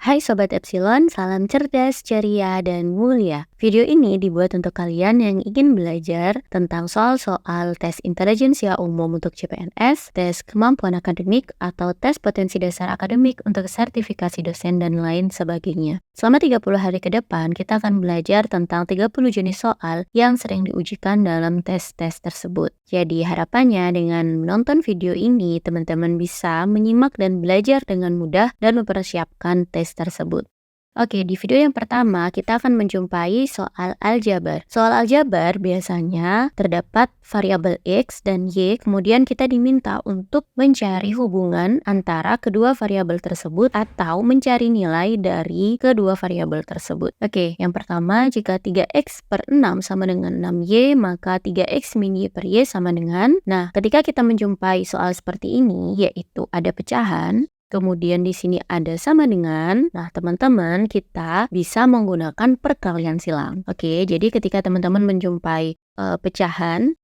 Hai Sobat Epsilon, salam cerdas, ceria, dan mulia. Video ini dibuat untuk kalian yang ingin belajar tentang soal-soal tes intelijensia umum untuk CPNS, tes kemampuan akademik, atau tes potensi dasar akademik untuk sertifikasi dosen dan lain sebagainya. Selama 30 hari ke depan, kita akan belajar tentang 30 jenis soal yang sering diujikan dalam tes-tes tersebut. Jadi harapannya dengan menonton video ini, teman-teman bisa menyimak dan belajar dengan mudah dan mempersiapkan tes tersebut. Oke, di video yang pertama kita akan menjumpai soal aljabar. Soal aljabar biasanya terdapat variabel X dan Y, kemudian kita diminta untuk mencari hubungan antara kedua variabel tersebut atau mencari nilai dari kedua variabel tersebut. Oke, yang pertama, jika 3X per 6 sama dengan 6Y, maka 3X min Y per Y sama dengan... Nah, ketika kita menjumpai soal seperti ini, yaitu ada pecahan, kemudian di sini ada sama dengan, nah teman-teman kita bisa menggunakan perkalian silang. Oke, jadi ketika teman-teman menjumpai pecahan,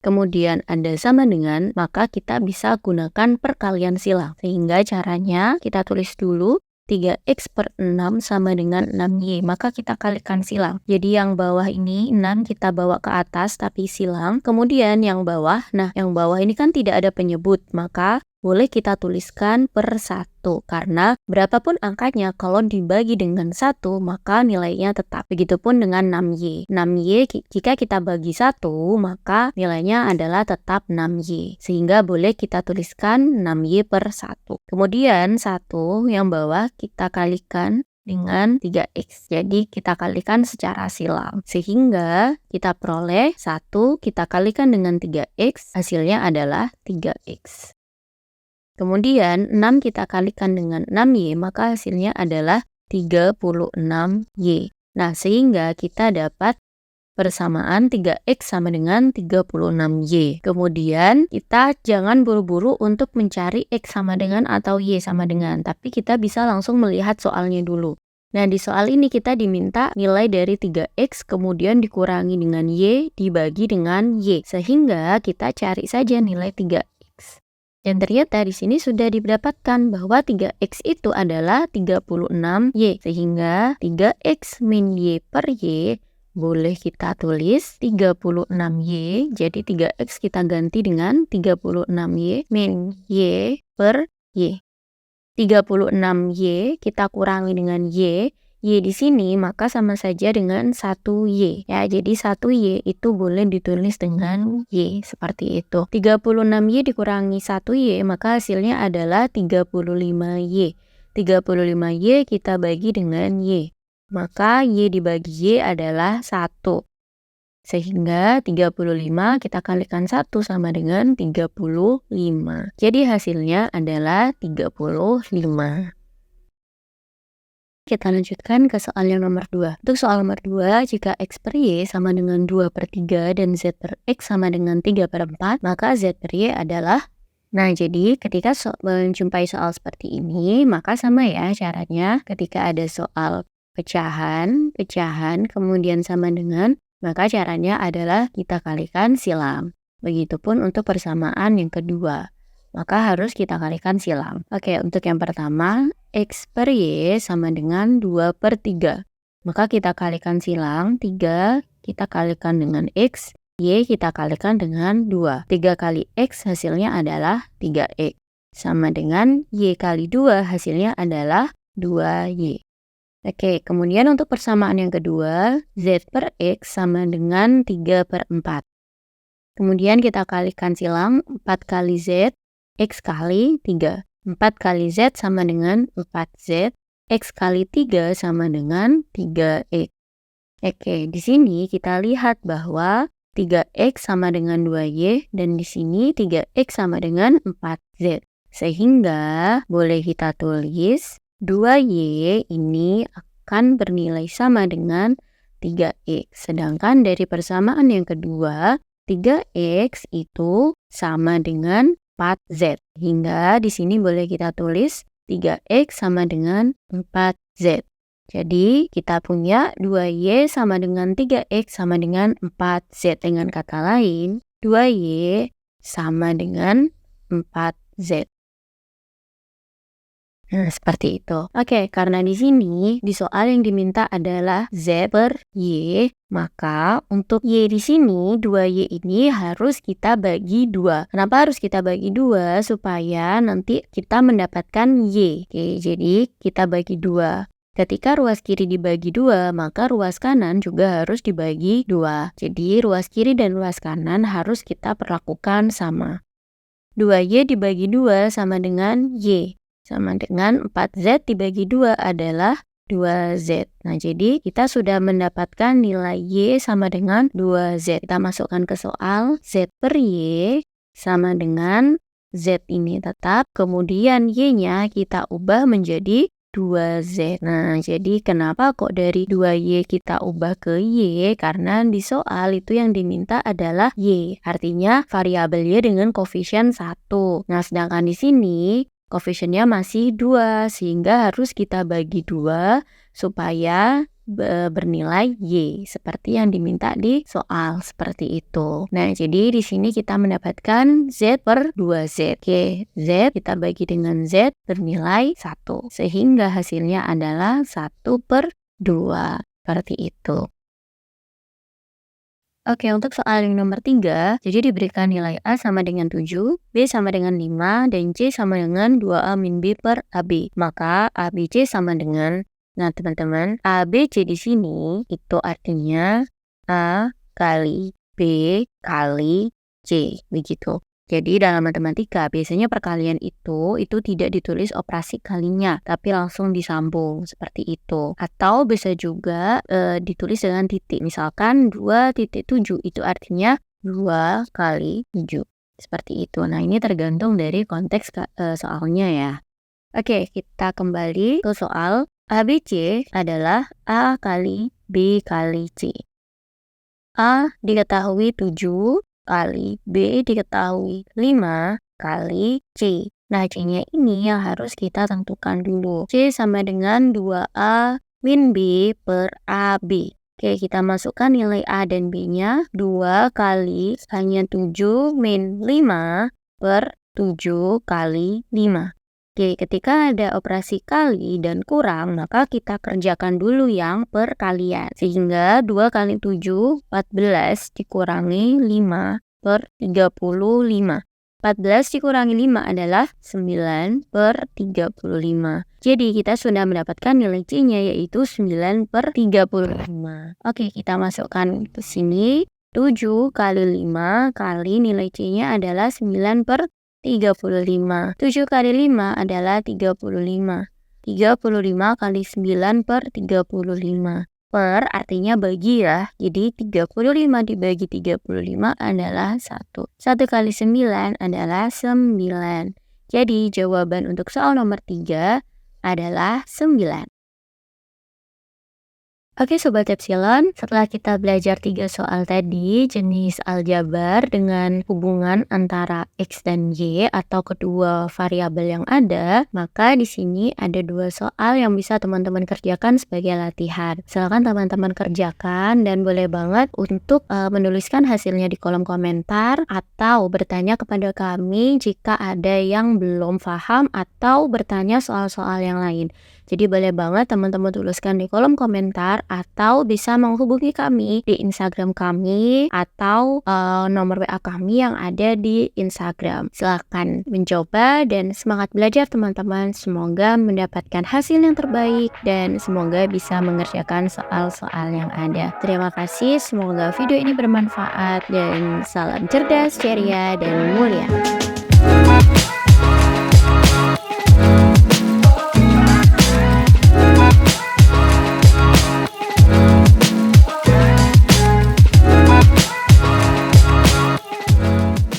kemudian ada sama dengan, maka kita bisa gunakan perkalian silang. Sehingga caranya kita tulis dulu 3X per 6 sama dengan 6Y, maka kita kalikan silang. Jadi yang bawah ini 6 kita bawa ke atas tapi silang, kemudian yang bawah, nah yang bawah ini kan tidak ada penyebut, maka boleh kita tuliskan per 1, karena berapapun angkanya kalau dibagi dengan 1 maka nilainya tetap. Begitupun dengan 6Y. 6Y jika kita bagi 1 maka nilainya adalah tetap 6Y. Sehingga boleh kita tuliskan 6Y per 1. Kemudian 1 yang bawah kita kalikan dengan 3X. Jadi kita kalikan secara silang. Sehingga kita peroleh 1 kita kalikan dengan 3X, hasilnya adalah 3X. Kemudian 6 kita kalikan dengan 6Y, maka hasilnya adalah 36Y. Nah, sehingga kita dapat persamaan 3X sama dengan 36Y. Kemudian kita jangan buru-buru untuk mencari X sama dengan atau Y sama dengan, tapi kita bisa langsung melihat soalnya dulu. Nah, di soal ini kita diminta nilai dari 3X kemudian dikurangi dengan Y dibagi dengan Y. Sehingga kita cari saja nilai 3X. Dan ternyata di sini sudah didapatkan bahwa 3X itu adalah 36Y. Sehingga 3X min Y per Y boleh kita tulis 36Y. Jadi 3X kita ganti dengan 36Y min Y per Y. 36Y kita kurangi dengan Y. Y di sini maka sama saja dengan 1Y. Ya, jadi 1Y itu boleh ditulis dengan Y seperti itu. 36Y dikurangi 1Y maka hasilnya adalah 35Y. 35Y kita bagi dengan Y. Maka Y dibagi Y adalah 1. Sehingga 35 kita kalikan 1 sama dengan 35. Jadi hasilnya adalah 35. Kita lanjutkan ke soal yang nomor 2. Untuk soal nomor 2, jika X per Y sama dengan 2 per 3 dan Z per X sama dengan 3 per 4, maka Z per Y adalah... Nah, jadi ketika menjumpai soal seperti ini, maka sama ya caranya ketika ada soal pecahan, kemudian sama dengan, maka caranya adalah kita kalikan silang. Begitupun untuk persamaan yang kedua. Maka harus kita kalikan silang. Oke, untuk yang pertama, X per Y sama dengan 2 per 3. Maka kita kalikan silang, 3 kita kalikan dengan X, Y kita kalikan dengan 2. 3 kali X hasilnya adalah 3X. Sama dengan Y kali 2 hasilnya adalah 2Y. Oke, kemudian untuk persamaan yang kedua, Z per X sama dengan 3 per 4. Kemudian kita kalikan silang, 4 kali Z, X kali 3. 4 kali Z sama dengan 4Z. X kali 3 sama dengan 3X. Oke, di sini kita lihat bahwa 3X sama dengan 2Y dan di sini 3X sama dengan 4Z. Sehingga boleh kita tulis 2Y ini akan bernilai sama dengan 3X. Sedangkan dari persamaan yang kedua, 3X itu sama dengan 4Z. Hingga di sini boleh kita tulis 3X sama dengan 4Z. Jadi kita punya 2Y sama dengan 3X sama dengan 4Z. Dengan kata lain, 2Y sama dengan 4Z. Nah, seperti itu. Oke, karena di sini di soal yang diminta adalah Z per Y, maka untuk Y di sini 2Y ini harus kita bagi 2. Kenapa harus kita bagi 2? Supaya nanti kita mendapatkan Y. Oke, jadi kita bagi 2. Ketika ruas kiri dibagi 2, maka ruas kanan juga harus dibagi 2. Jadi ruas kiri dan ruas kanan harus kita perlakukan sama. 2Y dibagi 2 sama dengan Y. Sama dengan 4Z dibagi 2 adalah 2Z. Nah, jadi kita sudah mendapatkan nilai Y sama dengan 2Z. Kita masukkan ke soal, Z per Y sama dengan Z ini tetap, kemudian Y-nya kita ubah menjadi 2Z. Nah, jadi kenapa kok dari 2Y kita ubah ke Y? Karena di soal itu yang diminta adalah Y. Artinya variabel Y dengan koefisien 1. Nah, sedangkan di sini koefisiennya masih 2, sehingga harus kita bagi 2 supaya bernilai Y, seperti yang diminta di soal, seperti itu. Nah, jadi di sini kita mendapatkan Z per 2Z. Oke, Z kita bagi dengan Z bernilai 1, sehingga hasilnya adalah 1 per 2, seperti itu. Oke, untuk soal yang nomor 3, jadi diberikan nilai A sama dengan 7, B sama dengan 5, dan C sama dengan 2A min B per AB. Maka A, B, C sama dengan, nah teman-teman, A, B, C di sini itu artinya A kali B kali C, begitu. Jadi dalam matematika biasanya perkalian itu tidak ditulis operasi kalinya, tapi langsung disambung seperti itu. Atau bisa juga ditulis dengan titik. Misalkan 2,7 itu artinya 2 kali 7. Seperti itu. Nah, ini tergantung dari konteks soalnya ya. Oke, kita kembali ke soal. ABC adalah A kali B kali C. A diketahui 7 kali B diketahui 5 kali C. Nah, C-nya ini yang harus kita tentukan dulu. C sama dengan 2A min B per AB. Oke, kita masukkan nilai A dan B-nya. 2 kali hanya 7 min 5 per 7 kali 5. Oke, ketika ada operasi kali dan kurang, maka kita kerjakan dulu yang perkalian. Sehingga 2 kali 7, 14 dikurangi 5 per 35. 14 dikurangi 5 adalah 9 per 35. Jadi kita sudah mendapatkan nilai C-nya yaitu 9 per 35. Oke, kita masukkan ke sini. 7 kali 5 kali nilai C-nya adalah 9 per 35. 7 kali 5 adalah 35. 35 kali 9 per 35. Per artinya bagi ya. Jadi 35 dibagi 35 adalah 1. 1 kali 9 adalah 9. Jadi jawaban untuk soal nomor 3 adalah 9. Oke Sobat Epsilon, setelah kita belajar 3 soal tadi, jenis aljabar dengan hubungan antara X dan Y atau kedua variabel yang ada, maka di sini ada 2 soal yang bisa teman-teman kerjakan sebagai latihan. Silakan teman-teman kerjakan dan boleh banget untuk menuliskan hasilnya di kolom komentar atau bertanya kepada kami jika ada yang belum paham atau bertanya soal-soal yang lain. Jadi boleh banget teman-teman tuliskan di kolom komentar atau bisa menghubungi kami di Instagram kami atau nomor WA kami yang ada di Instagram. Silahkan mencoba dan semangat belajar teman-teman. Semoga mendapatkan hasil yang terbaik dan semoga bisa mengerjakan soal-soal yang ada. Terima kasih, semoga video ini bermanfaat dan salam cerdas, ceria, dan mulia.